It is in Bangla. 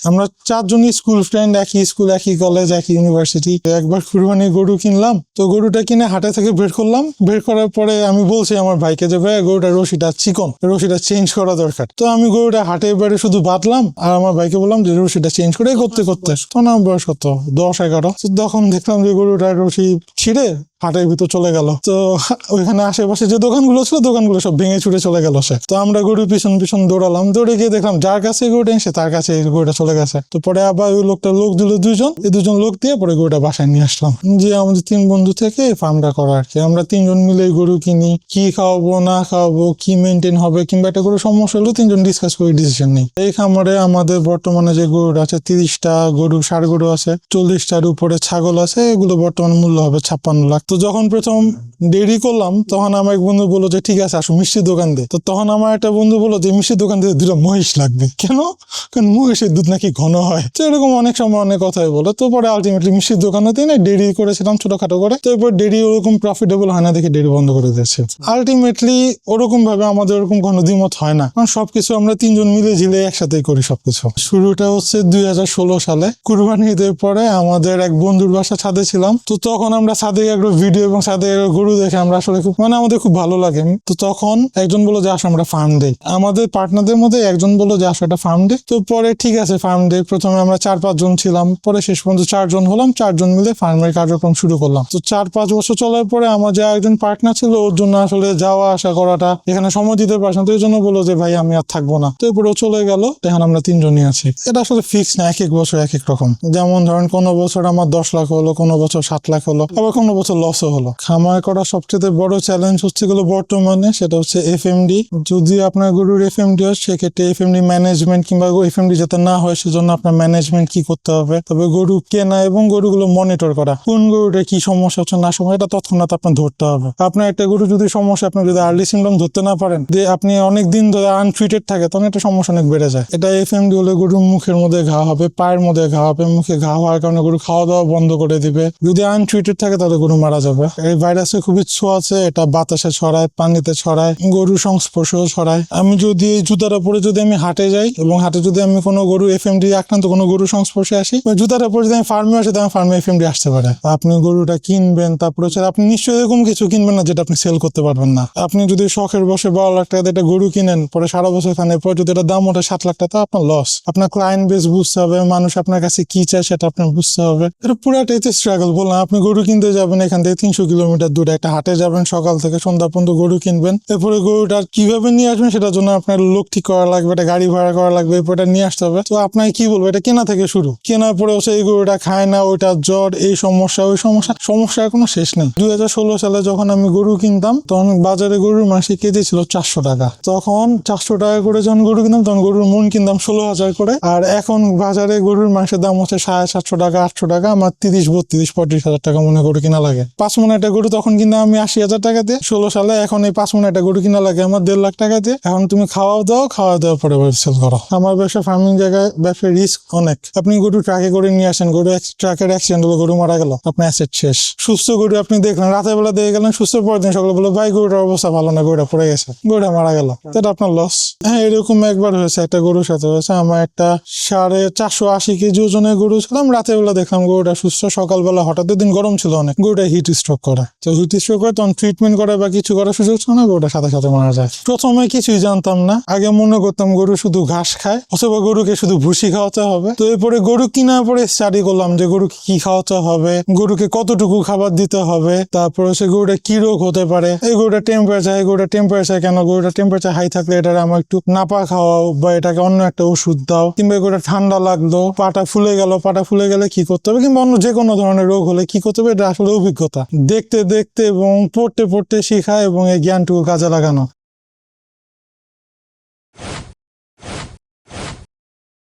আমরা চারজনই স্কুল ফ্রেন্ড, একই স্কুল, একই কলেজ, একই ইউনিভার্সিটি। একবার কুরবানি গরু কিনলাম, তো গরুটা কিনে হাটে থেকে বের করলাম। বের করার পরে আমি বলছি আমার ভাইকে যে ভাই গরুটার রশিটা চিকন, রশিটা চেঞ্জ করা দরকার। তো আমি গরুটা হাটে এবারে শুধু বাঁধলাম আর আমার ভাইকে বললাম যে রশিটা চেঞ্জ করে করতে করতে, তখন আমার বয়স কত 10-11। তো তখন দেখলাম যে গরুটার রশি ছিঁড়ে হাটের ভিতর চলে গেল। তো ওইখানে আশেপাশে যে দোকানগুলো ছিল দোকানগুলো সব ভেঙে ছুটে চলে গেল সে। তো আমরা গরুর পিছন পিছন দৌড়ালাম, দৌড়ে গিয়ে দেখলাম যার কাছে গরুটা এসে তার কাছে গরুটা চলে গেছে। তো পরে আবার ওই লোক দিল দুজন, এই দুজন লোক দিয়ে পরে গরুটা বাসায় নিয়ে আসলাম। যে আমাদের 3 বন্ধু থেকে ফার্মটা করা আর কি। আমরা 3 জন মিলে গরু কিনি, কি খাওয়াবো না খাওয়াবো, কি মেনটেন হবে, কিংবা একটা গরু সমস্যা হলো 3 জন ডিসকাস করে ডিসিশন নেই। এই খামারে আমাদের বর্তমানে যে গরু আছে 30টা গরু, ষাঁড় গরু আছে, 40টার উপরে ছাগল আছে। এগুলো বর্তমানে মূল্য হবে 56 লাখ। তো যখন প্রথম দেরি করলাম তখন আমার এক বন্ধু বললো যে ঠিক আছে আসো মিষ্টির দোকান দিয়ে। তো তখন আমার একটা বন্ধু বললো যে মিষ্টির দোকান দিয়ে 2টা মহিষ লাগবে। কেন? কারণ মহিষের দুধ নাকি ঘন হয়। তো এরকম অনেক সময় অনেক কথাই বলে। তো পরে আলটিমেটলি মিষ্টির দোকানে না ডেরি করেছিলাম ছোটখাটো করে। তো এরপর ডেরি ওরকম প্রফিটেবল হয় না দেখে ডেরি বন্ধ করে দিয়েছে। আলটিমেটলি ওরকম ভাবে আমাদের ওরকম কোনো দ্বিমত হয় না, কারণ সবকিছু আমরা 3 জন মিলে ঝিলে একসাথেই করি সবকিছু। শুরুটা হচ্ছে 2016 সালে। কুরবানি ঈদের পরে আমাদের এক বন্ধুর বাসা ছাদে ছিলাম। তো তখন আমরা ছাদে একটা ভিডিও এবং ছাদে গরু দেখে আমরা আসলে খুব আমাদের খুব ভালো লাগে। তো তখন একজন বললো যে আসো আমরা ফার্ম দেই। আমাদের পার্টনারদের মধ্যে একজন বললো যে আসো একটা ফার্ম দেই। তো পরে ঠিক আছে ফার্ম দেই। প্রথমে আমরা 4-5 জন ছিলাম, পরে শেষ পর্যন্ত 4 জন হলাম। 4 জন মিলে ফার্মের কার্যক্রম শুরু করলাম। তো 4-5 বছর চলার পরে আমার যে একজন পার্টনার ছিল ওর জন্য আসলে যাওয়া আসা করাটা এখানে সময় দিতে পারছে না। তো এই জন্য বললো যে ভাই আমি আর থাকবো না। তো এরপরে চলে গেল। এখন আমরা 3 জনই আছি। এটা আসলে ফিক্স না, এক এক বছর এক এক রকম। যেমন ধরেন কোনো বছর আমার 10 লাখ হলো, কোনো বছর 7 লাখ হলো, আবার কোনো বছর লসও হলো। খামার করা সবচেয়ে বড় চ্যালেঞ্জ হচ্ছে গেলো বর্তমানে, সেটা হচ্ছে এফএমডি। যদি আপনার গরুর এফএমডি হয় সেক্ষেত্রে এফএমডি ম্যানেজমেন্ট, কিংবা এফএমডি যাতে না হয় সেজন্য আপনার ম্যানেজমেন্ট কি করতে হবে। তবে গরু কেনা এবং গরুগুলো মনিটর করা, কোন গরুটা কি সমস্যা হচ্ছে না সমস্যা, এটা তৎক্ষণাৎ আপনার ধরতে হবে। আপনার একটা গরু যদি সমস্যা আপনি যদি আর্লি সিমটম ধরতে না পারেন, যে আপনি অনেক দিন ধরে আনট্রিটেড থাকে, তখন একটা সমস্যা অনেক বেড়ে যায়। এটা এফএমডি হলে গরুর মুখের মধ্যে ঘা হবে, পায়ের মধ্যে ঘা হবে। মুখে ঘা হওয়ার কারণে গরু খাওয়া দাওয়া বন্ধ করে দিবে। যদি আনট্রিটেড থাকে তাহলে গরু মারা যাবে। এই ভাইরাসের খুবই ছোঁয়াচে, এটা বাতাসে ছড়ায়, পানিতে ছড়ায়, গরুর সংস্পর্শেও ছড়ায়। আমি যদি এই জুতাটা পরে যদি আমি হাটে যাই এবং হাটে যদি আমি কোনো গরু এফএমডি আক্রান্ত কোনো গরুর সংস্পর্শে আসি, জুতাটা পরে যদি আমি ফার্মে আসি তাহলে ফার্মে এফএমডি আসতে পারে। আপনি গরুটা কিনবেন, তারপরে হচ্ছে আপনি নিশ্চয়ই এরকম কিছু কিনবেন না যেটা আপনি সেল করতে পারবেন না। আপনি যদি শখের বসে 12 লাখ টাকা দিয়ে একটা গরু কিনেন, পরে সারা বছর খানে, পরে যদি এটা দাম ওঠে 7 লাখ টাকা, তো আপনার লস। আপনার ক্লায়েন্ট বেস বুঝতে হবে, মানুষ আপনার কাছে কি চায় সেটা আপনার বুঝতে হবে। এটা পুরাটাই তো স্ট্রাগল। বললাম আপনি গরু কিনতে যাবেন এখান থেকে 300 কিলোমিটার দূরে একটা হাটে যাবেন, সকাল থেকে সন্ধ্যা পর্যন্ত গরু কিনবেন। এরপরে গরুটা কিভাবে নিয়ে আসবেন সেটার জন্য আপনার লোক ঠিক করা লাগবে, একটা গাড়ি ভাড়া করা লাগবে, এরপর এটা নিয়ে আসতে হবে। তো আপনাকে কি বলবো, এটা কেনা থেকে শুরু। কেনার পরেও সেই গরুটা খায় না, ওইটা জ্বর, এই সমস্যা ওই সমস্যা, সমস্যার কোনো শেষ নেই। 2016 সালে যখন আমি গরু কিনতাম তখন বাজারে গরুর মাসে কেজি ছিল 400 টাকা। তখন 400 টাকা করে যখন গরু কিনতাম তখন গরুর মন কিনতাম 16,000 করে। আর এখন বাজারে গরুর মাসের দাম হচ্ছে 750 টাকা, 800 টাকা। আমার 30-32-35 হাজার টাকা মনে গরু কিনা লাগে। 5 মণ একটা গরু তখন কিনা আমি 80,000 টাকা দিয়ে 16 সালে। এখন এই 5 মণ একটা গরু কিনা লাগে আমার 1.5 লাখ টাকা দিয়ে। এখন তুমি খাওয়া দাওয়ার পরে সেল করো। আমার ব্যবসা ফার্মিং জায়গায় ব্যবসায় রিস্ক অনেক। আপনি গরু ট্রাকে করে নিয়ে আসেন, গরু ট্রাকের অ্যাক্সিডেন্ট হলো, গরু মারা গেল, আপনার অ্যাসেট শেষ। সুস্থ গরু আপনি দেখলেন, রাতের বেলা দিয়ে গেলেন সুস্থ, পরের দিন সকালে বলে ভাই গরুটার অবস্থা ভালো না, গরুটা পড়ে গেছে, গরুটা মারা গেল, এটা আপনার লস। হ্যাঁ, এরকম একবার হয়েছে, একটা গরুর সাথে হয়েছে। আমার একটা 480 কেজি ওজনের গরু ছিলাম, রাতের বেলা দেখলাম গরুটা সুস্থ, সকালবেলা হঠাৎ দিন গরম ছিল অনেক, গরুটা হিট স্ট্রোক করে। তো হিট স্ট্রোক করে তখন ট্রিটমেন্ট করে বা কিছু করার সুযোগ ছিল না, গরুটা সাথে সাথে মারা যায়। প্রথমে কিছুই জানতাম না, আগে মনে করতাম গরু শুধু ঘাস খায় অথবা গরুকে শুধু ভুসি খাওয়াতে হবে। তো এরপরে গরু কেনার পরে স্টাডি করলাম যে গরুকে কি খাওয়াতে হবে, গরুকে কতটুকু খাবার দিতে হবে, তারপরে সে গরুটা কি রোগ হতে পারে, এই গরুটা টেম্পারেচার কেন, গরুটা টেম্পারেচার হাই থাকলে এটা আমার একটু নাপা খাওয়াও বা এটাকে অন্য একটা ওষুধ দাও, কিংবা গরুটা ঠান্ডা লাগলো, পাটা ফুলে গেলে কি করতে হবে, কিংবা অন্য যে কোনো ধরনের রোগ হলে কি করতে হবে। এটা আসলে অভিজ্ঞতা, দেখতে এবং পড়তে শেখা এবং এই জ্ঞানটুকু কাজে লাগানো।